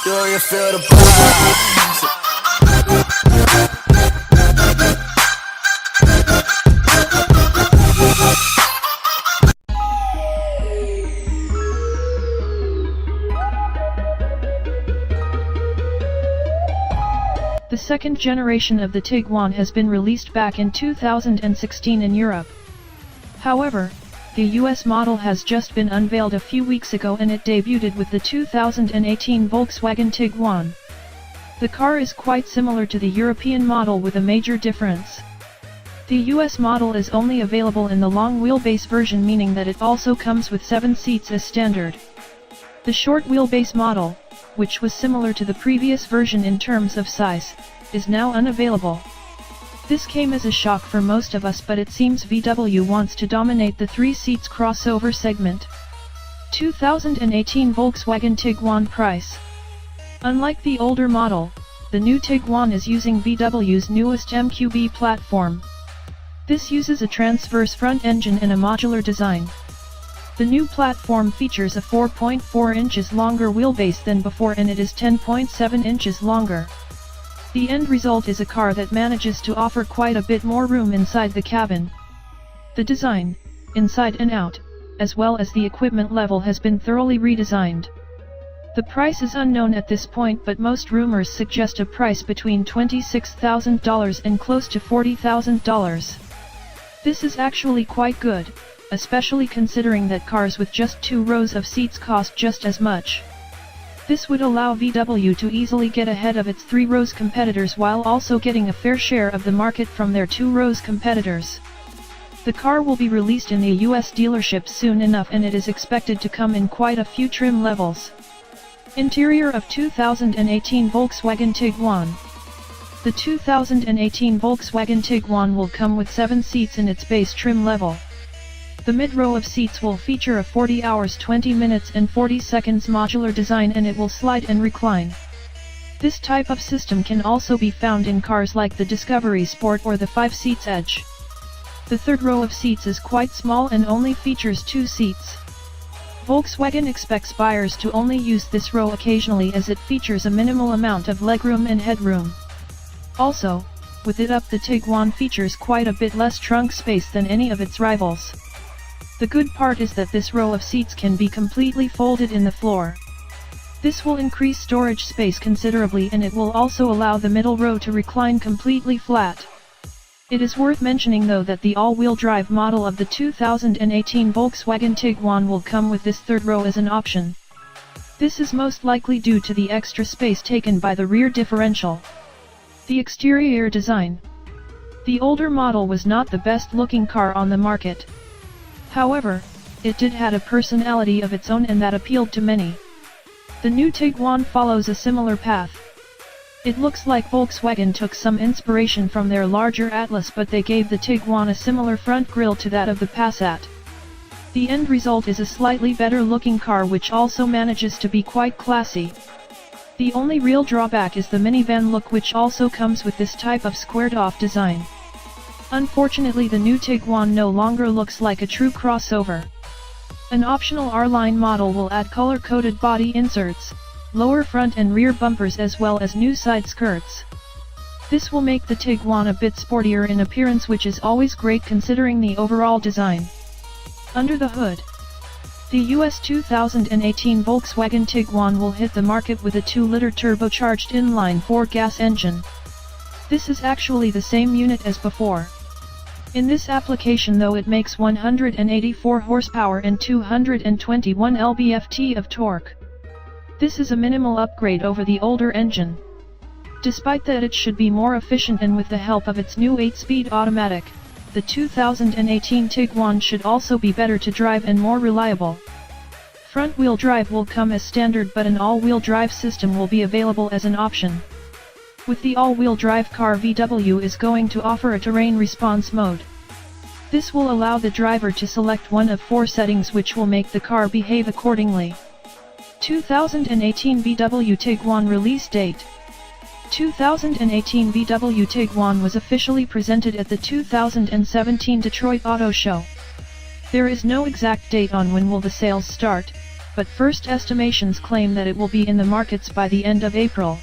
Do you feel the vibes? The second generation of the Tiguan has been released back in 2016 in Europe. However, the US model has just been unveiled a few weeks ago and it debuted with the 2018 Volkswagen Tiguan. The car is quite similar to the European model with a major difference. The US model is only available in the long wheelbase version, meaning that it also comes with 7 seats as standard. The short wheelbase model, which was similar to the previous version in terms of size, is now unavailable. This came as a shock for most of us, but it seems VW wants to dominate the 3 seats crossover segment. 2018 Volkswagen Tiguan price. Unlike the older model, the new Tiguan is using VW's newest MQB platform. This uses a transverse front engine and a modular design. The new platform features a 4.4 inches longer wheelbase than before, and it is 10.7 inches longer. The end result is a car that manages to offer quite a bit more room inside the cabin. The design, inside and out, as well as the equipment level has been thoroughly redesigned. The price is unknown at this point, but most rumors suggest a price between $26,000 and close to $40,000. This is actually quite good, especially considering that cars with just 2 rows of seats cost just as much. This would allow VW to easily get ahead of its 3 rows competitors while also getting a fair share of the market from their 2 rows competitors. The car will be released in the US dealerships soon enough, and it is expected to come in quite a few trim levels. Interior of 2018 Volkswagen Tiguan. The 2018 Volkswagen Tiguan will come with 7 seats in its base trim level. The mid-row of seats will feature a 40 hours 20 minutes and 40 seconds modular design, and it will slide and recline. This type of system can also be found in cars like the Discovery Sport or the 5 seats Edge. The third row of seats is quite small and only features 2 seats. Volkswagen expects buyers to only use this row occasionally, as it features a minimal amount of legroom and headroom. Also, with it up, the Tiguan features quite a bit less trunk space than any of its rivals. The good part is that this row of seats can be completely folded in the floor. This will increase storage space considerably, and it will also allow the middle row to recline completely flat. It is worth mentioning though that the all-wheel drive model of the 2018 Volkswagen Tiguan will come with this third row as an option. This is most likely due to the extra space taken by the rear differential. The exterior design. The older model was not the best looking car on the market. However, it did have a personality of its own, and that appealed to many. The new Tiguan follows a similar path. It looks like Volkswagen took some inspiration from their larger Atlas, but they gave the Tiguan a similar front grille to that of the Passat. The end result is a slightly better looking car which also manages to be quite classy. The only real drawback is the minivan look, which also comes with this type of squared-off design. Unfortunately, the new Tiguan no longer looks like a true crossover. An optional R-Line model will add color-coded body inserts, lower front and rear bumpers, as well as new side skirts. This will make the Tiguan a bit sportier in appearance, which is always great considering the overall design. Under the hood, the US 2018 Volkswagen Tiguan will hit the market with a 2-liter turbocharged inline-4 gas engine. This is actually the same unit as before. In this application though, it makes 184 horsepower and 221 lb-ft of torque. This is a minimal upgrade over the older engine. Despite that, it should be more efficient, and with the help of its new 8-speed automatic, the 2018 Tiguan should also be better to drive and more reliable. Front-wheel drive will come as standard, but an all-wheel drive system will be available as an option. With the all-wheel drive car, VW is going to offer a terrain response mode. This will allow the driver to select one of 4 settings, which will make the car behave accordingly. 2018 VW Tiguan release date. 2018 VW Tiguan was officially presented at the 2017 Detroit Auto Show. There is no exact date on when will the sales start, but first estimations claim that it will be in the markets by the end of April.